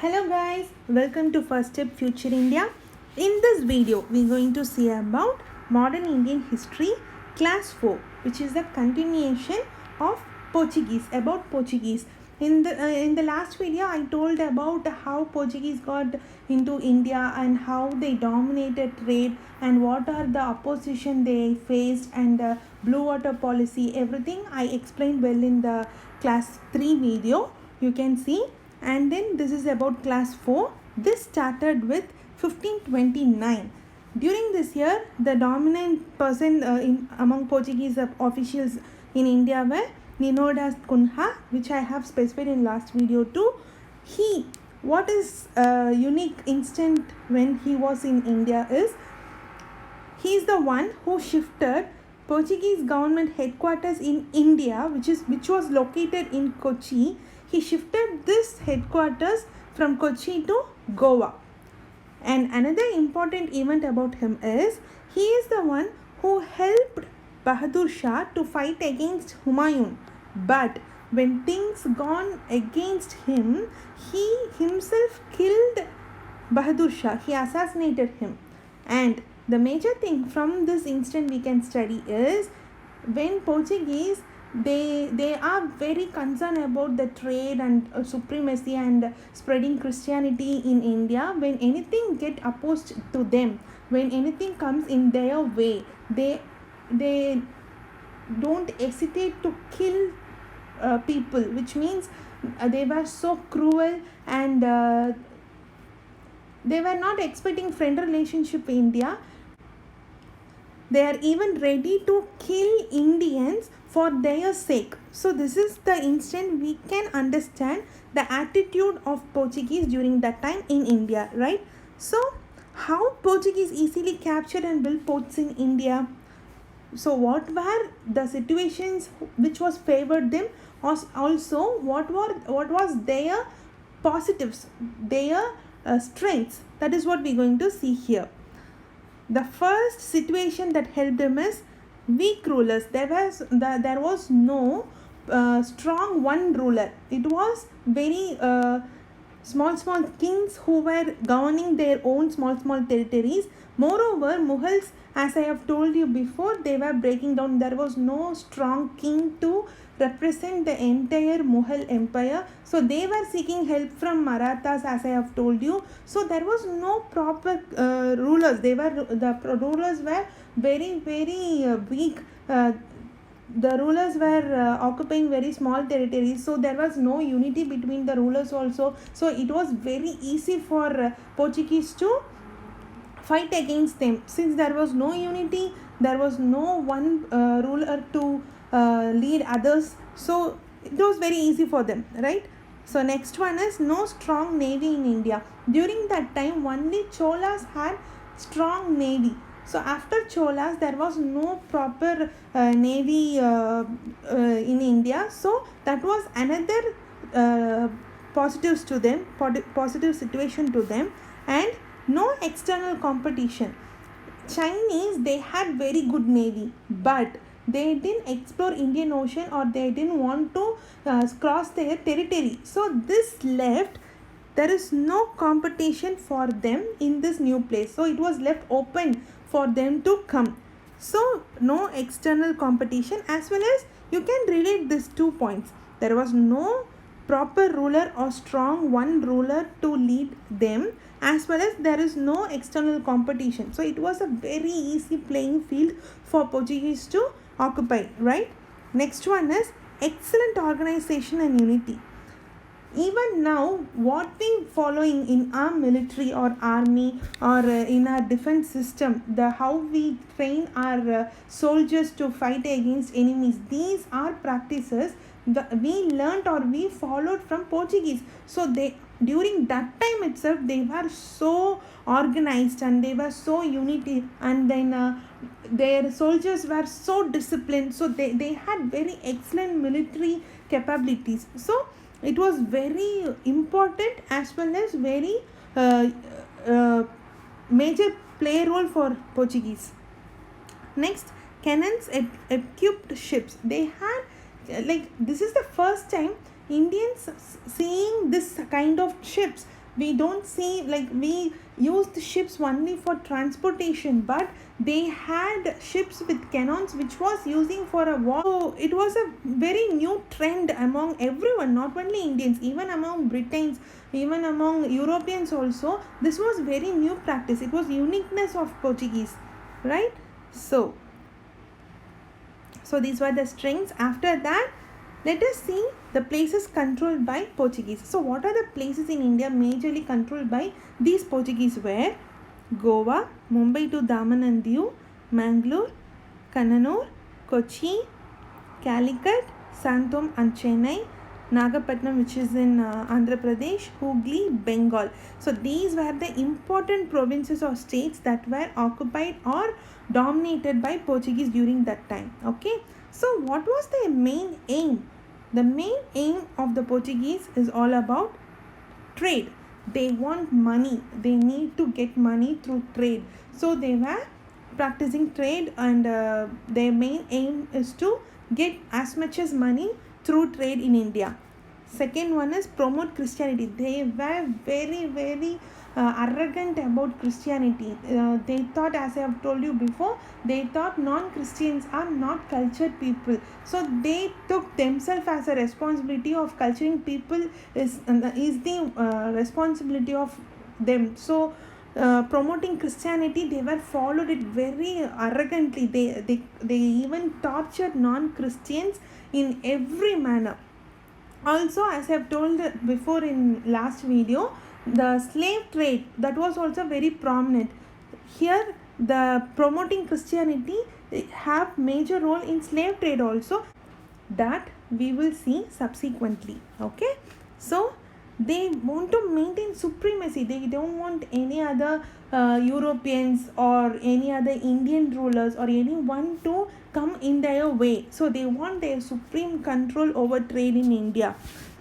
Hello guys, welcome to First Step Future India. In this video, we are going to see about modern Indian history class 4, which is the continuation of Portuguese, about Portuguese. In the last video, I told about how Portuguese got into India and how they dominated trade and what are the opposition they faced and the blue water policy, everything I explained well in the class 3 video. You can see, and then this is about class 4. This started with 1529. During this year, the dominant person among Portuguese officials in India were Nino das Cunha, which I have specified in last video too. What is a unique instant when he was in India is he is the one who shifted Portuguese government headquarters in India, which was located in Kochi. He shifted this headquarters from Kochi to Goa. And another important event about him is he is the one who helped Bahadur Shah to fight against Humayun. But when things gone against him, he himself killed Bahadur Shah. He assassinated him. And the major thing from this instant we can study is when Portuguese they are very concerned about the trade and supremacy and spreading Christianity in India. When anything get opposed to them, when anything comes in their way, they don't hesitate to kill people, which means they were so cruel and they were not expecting friend relationship in India. They are even ready to kill Indians for their sake. So this is the instant we can understand the attitude of Portuguese during that time in India, right? So how Portuguese easily captured and built ports in India? So what were the situations which was favored them? Also what was their positives, their strengths? That is what we are going to see here. The first situation that helped him is weak rulers. There was no strong one ruler. It was very small kings who were governing their own small territories. Moreover, Mughals, as I have told you before, they were breaking down. There was no strong king to represent the entire Mughal empire. So they were seeking help from Marathas, as I have told you. So there was no proper rulers. The rulers were very weak. The rulers were occupying very small territories, so there was no unity between the rulers also. So it was very easy for Portuguese to fight against them. Since there was no unity, there was no one ruler to lead others, so it was very easy for them, right? So next one is no strong navy in India. During that time, only Cholas had strong navy. So after Cholas, there was no proper navy in India. So that was another positive situation to them. And no external competition. Chinese, they had very good navy, but they didn't explore Indian Ocean, or they didn't want to cross their territory. So this left, there is no competition for them in this new place. So it was left open for them to come. So no external competition, as well as you can relate these 2 points. There was no proper ruler or strong one ruler to lead them, as well as there is no external competition. So it was a very easy playing field for Portuguese to occupy, right? Next one is excellent organization and unity. Even now, what we following in our military or army or in our defense system, the how we train our soldiers to fight against enemies, these are practices we learnt or we followed from Portuguese. So they, during that time itself, they were so organized and they were so unity, and then their soldiers were so disciplined. So they had very excellent military capabilities. So it was very important, as well as very major play role for Portuguese. Next, cannons equipped ships. They had this is the first time Indians seeing this kind of ships. We don't see, like, we used ships only for transportation, but they had ships with cannons which was using for a war. So it was a very new trend among everyone, not only Indians, even among Britons, even among Europeans also. This was very new practice. It was uniqueness of Portuguese, right? So these were the strengths. After that, let us see the places controlled by Portuguese. So what are the places in India majorly controlled by these Portuguese were? Goa, Mumbai to Daman and Diu, Mangalore, Kannanur, Kochi, Calicut, Santom and Chennai, Nagapatnam, which is in Andhra Pradesh, Hooghly, Bengal. So these were the important provinces or states that were occupied or dominated by Portuguese during that time. Okay. So what was the main aim? The main aim of the Portuguese is all about trade. They want money. They need to get money through trade. So they were practicing trade, and their main aim is to get as much as money through trade in India. Second one is promote Christianity. They were very arrogant about Christianity. They thought, as I have told you before, they thought non-Christians are not cultured people. So they took themselves as a responsibility of culturing people is the responsibility of them. So promoting Christianity, they were followed it very arrogantly. They even tortured non-Christians in every manner. Also, as I have told before in last video, the slave trade, that was also very prominent. Here the promoting Christianity have major role in slave trade also, that we will see subsequently. Okay, so they want to maintain supremacy. They don't want any other Europeans or any other Indian rulers or anyone to come in their way. So they want their supreme control over trade in India.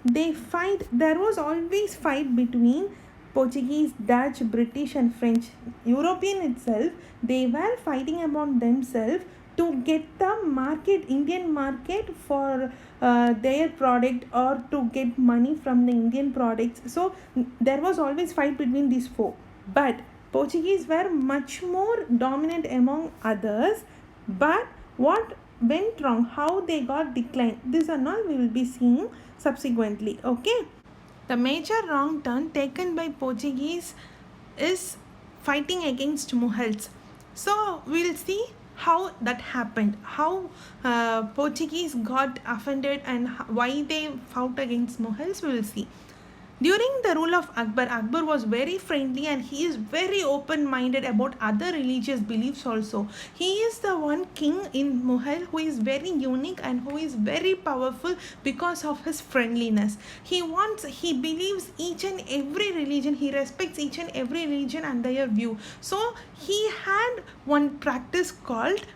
They fight. There was always fight between Portuguese, Dutch, British and French. European itself, they were fighting among themselves to get the market, Indian market, for their product, or to get money from the Indian products. So there was always fight between these four. But Portuguese were much more dominant among others. But what went wrong? How they got declined? This and all we will be seeing subsequently. Okay. The major wrong turn taken by Portuguese is fighting against Mughals. So we'll see how that happened, how Portuguese got offended, and why they fought against Mughals. We will see. During the rule of Akbar, Akbar was very friendly and he is very open-minded about other religious beliefs also. He is the one king in Mughal who is very unique and who is very powerful because of his friendliness. He believes each and every religion, he respects each and every religion and their view. So he had one practice called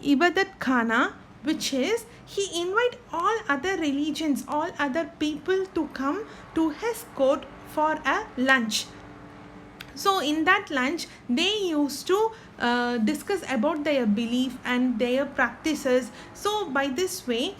Ibadat Khana, which is he invite all other religions, all other people to come to his court for a lunch. So in that lunch, they used to discuss about their belief and their practices. So by this way,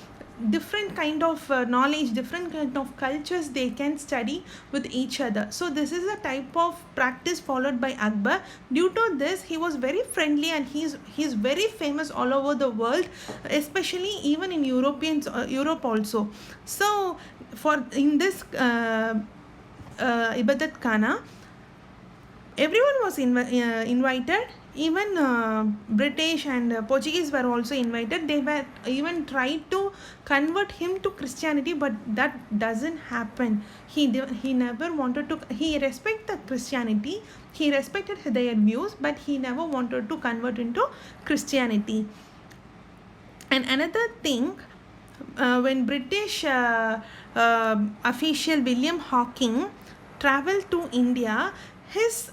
different kind of knowledge, different kind of cultures they can study with each other. So this is a type of practice followed by Akbar. Due to this, he was very friendly and he's very famous all over the world, especially even in Europe also. So for in this Ibadat Khana, everyone was invited. Even British and Portuguese were also invited. They were even tried to convert him to Christianity, but that doesn't happen. He never wanted to. He respected Christianity. He respected their views, but he never wanted to convert into Christianity. And another thing, when British official William Hawking traveled to India, his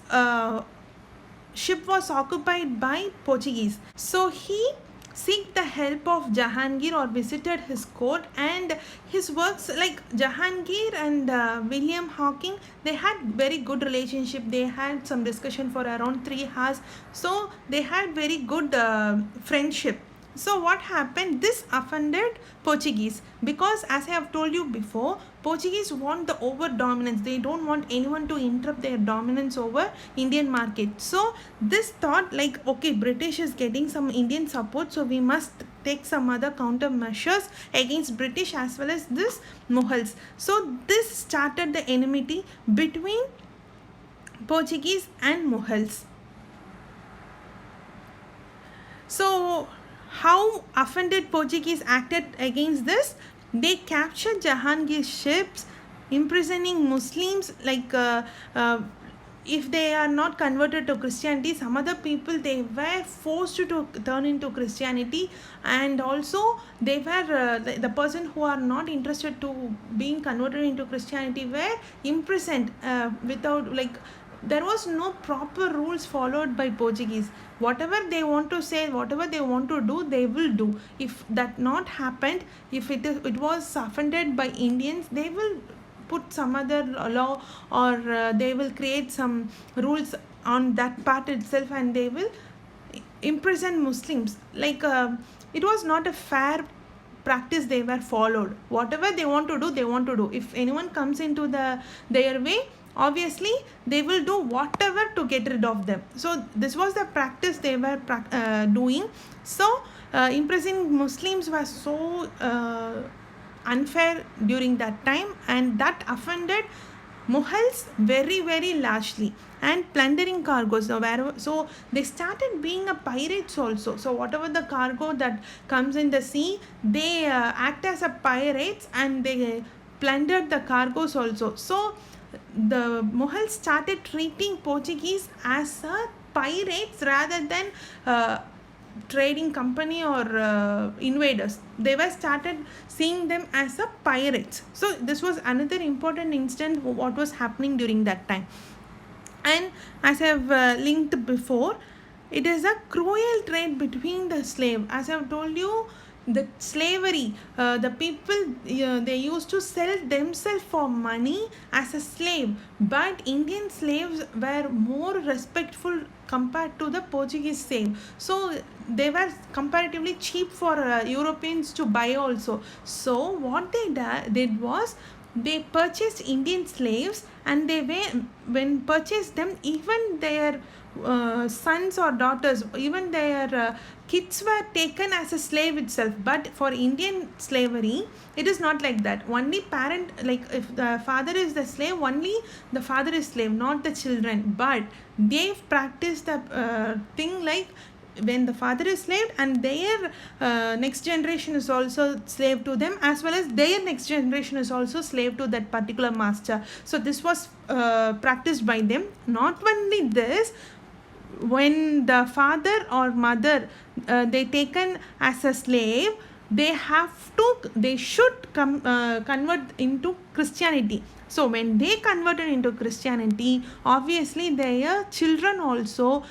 ship was occupied by Portuguese. So he seek the help of Jahangir or visited his court, and his works, like Jahangir and William Hawking, they had very good relationship. They had some discussion for around 3 hours. So they had very good friendship. So what happened? This offended Portuguese because, as I have told you before, Portuguese want the over dominance. They don't want anyone to interrupt their dominance over Indian market. So this thought like, okay, British is getting some Indian support, so we must take some other countermeasures against British as well as this Mughals. So this started the enmity between Portuguese and Mughals. So how offended Portuguese acted against this? They captured Jahangir's ships, imprisoning Muslims if they are not converted to Christianity. Some other people, they were forced to turn into Christianity, and also they were the person who are not interested to being converted into Christianity were imprisoned without there was no proper rules followed by Portuguese. Whatever they want to say, whatever they want to do, they will do. If that not happened, if it was offended by Indians, they will put some other law, or they will create some rules on that part itself, and they will imprison Muslims. It was not a fair practice they were followed. Whatever they want to do, they want to do. If anyone comes into their way, obviously they will do whatever to get rid of them. So this was the practice they were doing. So imprisoning Muslims was so unfair during that time, and that offended Mughals very, very largely, and plundering cargoes. So they started being a pirates also. So whatever the cargo that comes in the sea, they act as a pirates, and they plundered the cargoes also. So the Mughals started treating Portuguese as a pirates rather than trading company or invaders. They were started seeing them as a pirates. So this was another important incident what was happening during that time. And as I have linked before, it is a cruel trade between the slave. As I have told you, the slavery, the people, they used to sell themselves for money as a slave, but Indian slaves were more respectful compared to the Portuguese slave. So they were comparatively cheap for Europeans to buy also. So what they did was, they purchased Indian slaves, and when purchased them, even their sons or daughters, even their kids were taken as a slave itself. But for Indian slavery, it is not like that. Only parent, if the father is the slave, only the father is slave, not the children. But they've practiced the thing like, when the father is slave, and their next generation is also slave to them, as well as their next generation is also slave to that particular master. So this was practiced by them. Not only this, when the father or mother they taken as a slave, they should convert into Christianity. So when they converted into Christianity, obviously their children also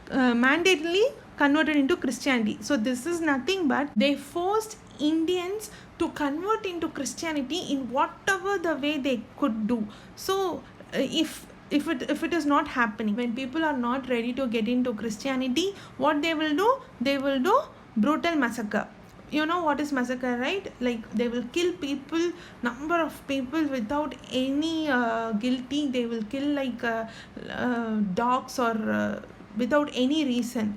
mandatorily converted into Christianity. So this is nothing but they forced Indians to convert into Christianity in whatever the way they could do. So if it is not happening, when people are not ready to get into Christianity, what they will do? They will do brutal massacre. You know what is massacre, right? They will kill people, number of people without any guilty. They will kill dogs, or without any reason.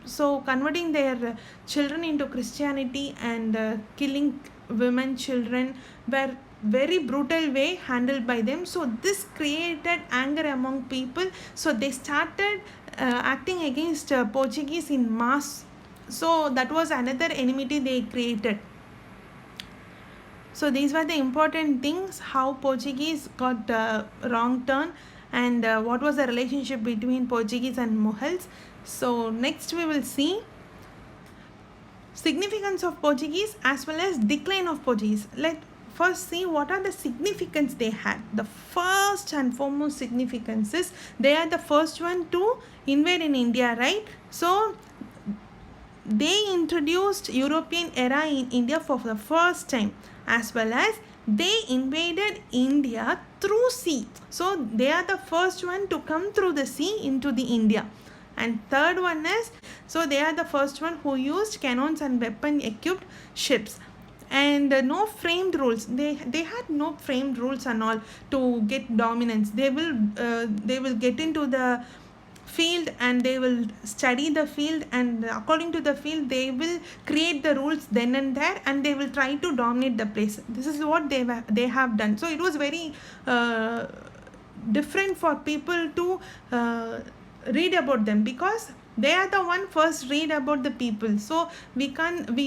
So converting their children into Christianity and killing women, children were very brutal way handled by them. So this created anger among people. So they started acting against Portuguese in mass. So that was another enmity they created. So these were the important things, how Portuguese got wrong turn, and what was the relationship between Portuguese and Mughals. So next we will see significance of Portuguese as well as decline of Portuguese. Let's first see what are the significance they had. The first and foremost significance is they are the first one to invade in India, right? So they introduced European era in India for the first time, as well as they invaded India through sea. So they are the first one to come through the sea into the India. And third one is, so they are the first one who used cannons and weapon equipped ships. And no framed rules, they had no framed rules and all to get dominance. They will get into the field and they will study the field, and according to the field they will create the rules then and there, and they will try to dominate the place. This is what they have done. So it was very different for people to read about them, because they are the one first read about the people. So we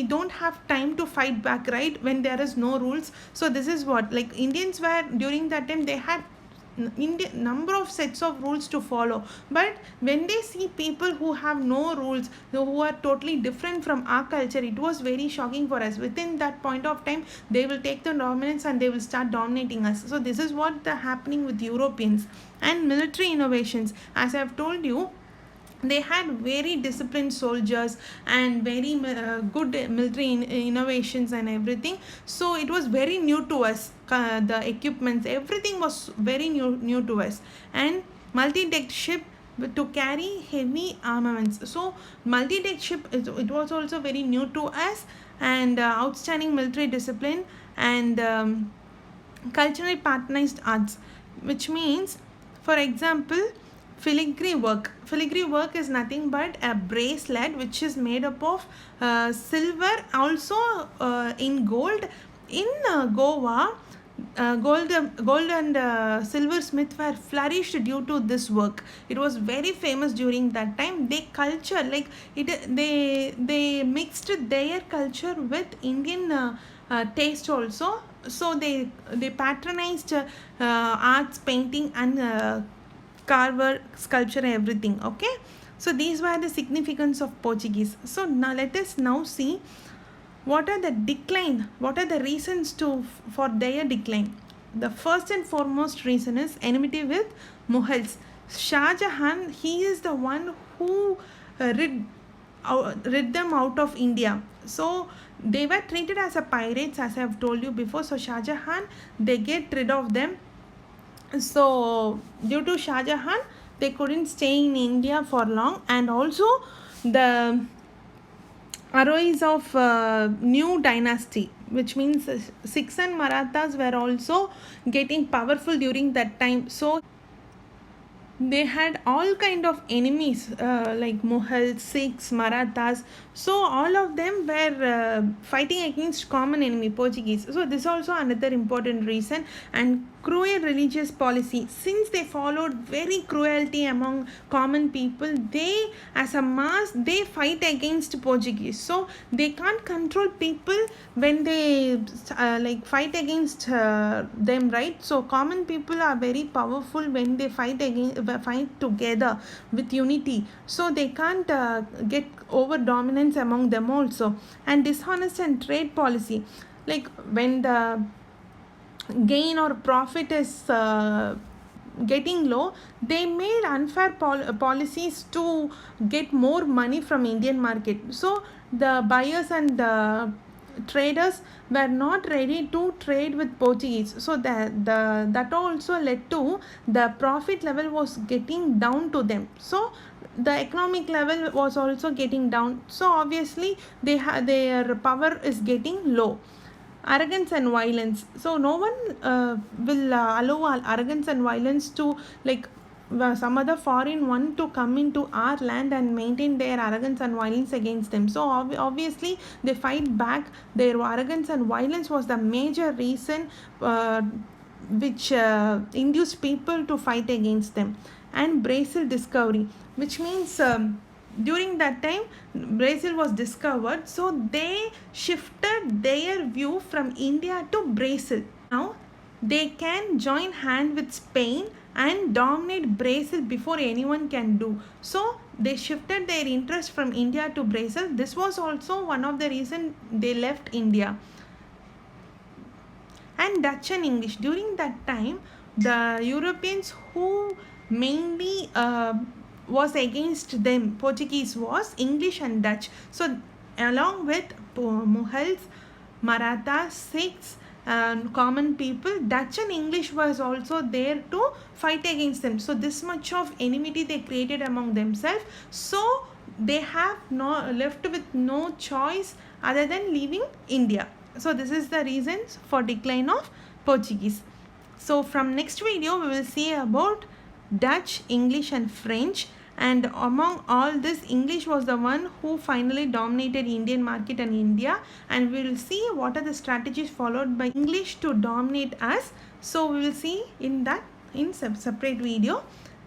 don't have time to fight back, right, when there is no rules. So this is what, like, Indians were during that time, they had number of sets of rules to follow. But when they see people who have no rules, who are totally different from our culture, it was very shocking for us. Within that point of time, they will take the dominance and they will start dominating us. So this is what the happening with Europeans. And military innovations, as I have told you, they had very disciplined soldiers and very good military innovations and everything. So it was very new to us, the equipments, everything was very new to us. And multi-deck ship to carry heavy armaments. So multi-deck ship, it was also very new to us. And outstanding military discipline and cultural patronized arts, which means, for example, filigree work is nothing but a bracelet which is made up of silver, also in gold. In Goa, gold and silversmith were flourished due to this work. It was very famous during that time. They mixed their culture with Indian taste also. So they patronized arts, painting, and carver, sculpture, everything. Okay, so these were the significance of Portuguese. So now let us now see what are the reasons for their decline. The first and foremost reason is enmity with Mughals. Shah Jahan, he is the one who rid them out of India. So they were treated as a pirates, as I have told you before. So Shah Jahan, they get rid of them. So due to Shah Jahan, they couldn't stay in India for long. And also the arise of new dynasty, which means Sikhs and Marathas were also getting powerful during that time. So they had all kind of enemies, like Mughals, Sikhs, Marathas. So all of them were fighting against common enemy, Portuguese. So this is also another important reason. And cruel religious policy, since they followed very cruelty among common people, they as a mass, they fight against Portuguese. So they can't control people when they fight against them, right? So common people are very powerful when they fight together with unity. So they can't get over dominance among them also. And dishonest and trade policy, like when the gain or profit is getting low, they made unfair policies to get more money from Indian market. So the buyers and the traders were not ready to trade with Portuguese. So that also led to the profit level was getting down to them. So the economic level was also getting down. So obviously their power is getting low. Arrogance and violence, so no one will allow arrogance and violence to, like, some other foreign one to come into our land and maintain their arrogance and violence against them. So obviously they fight back. Their arrogance and violence was the major reason which induced people to fight against them. And Brazil discovery, which means during that time Brazil was discovered, so they shifted their view from India to Brazil. Now they can join hand with Spain and dominate Brazil before anyone can do. So they shifted their interest from India to Brazil. This was also one of the reasons they left India. And Dutch and English, during that time the Europeans who mainly was against them, Portuguese, was English and Dutch. So along with Mughals, Marathas, Sikhs, common people, Dutch and English was also there to fight against them. So this much of enmity they created among themselves. So they have left with no choice other than leaving India. So this is the reasons for decline of Portuguese. So from next video we will see about Dutch, English and French, and among all this English was the one who finally dominated Indian market and India, and we will see what are the strategies followed by English to dominate us. So we will see in that in separate video.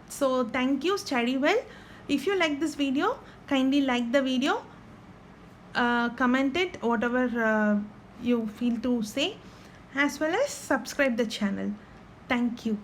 So thank you, study well. If you like this video, kindly like the video, comment it whatever you feel to say, as well as subscribe the channel. Thank you.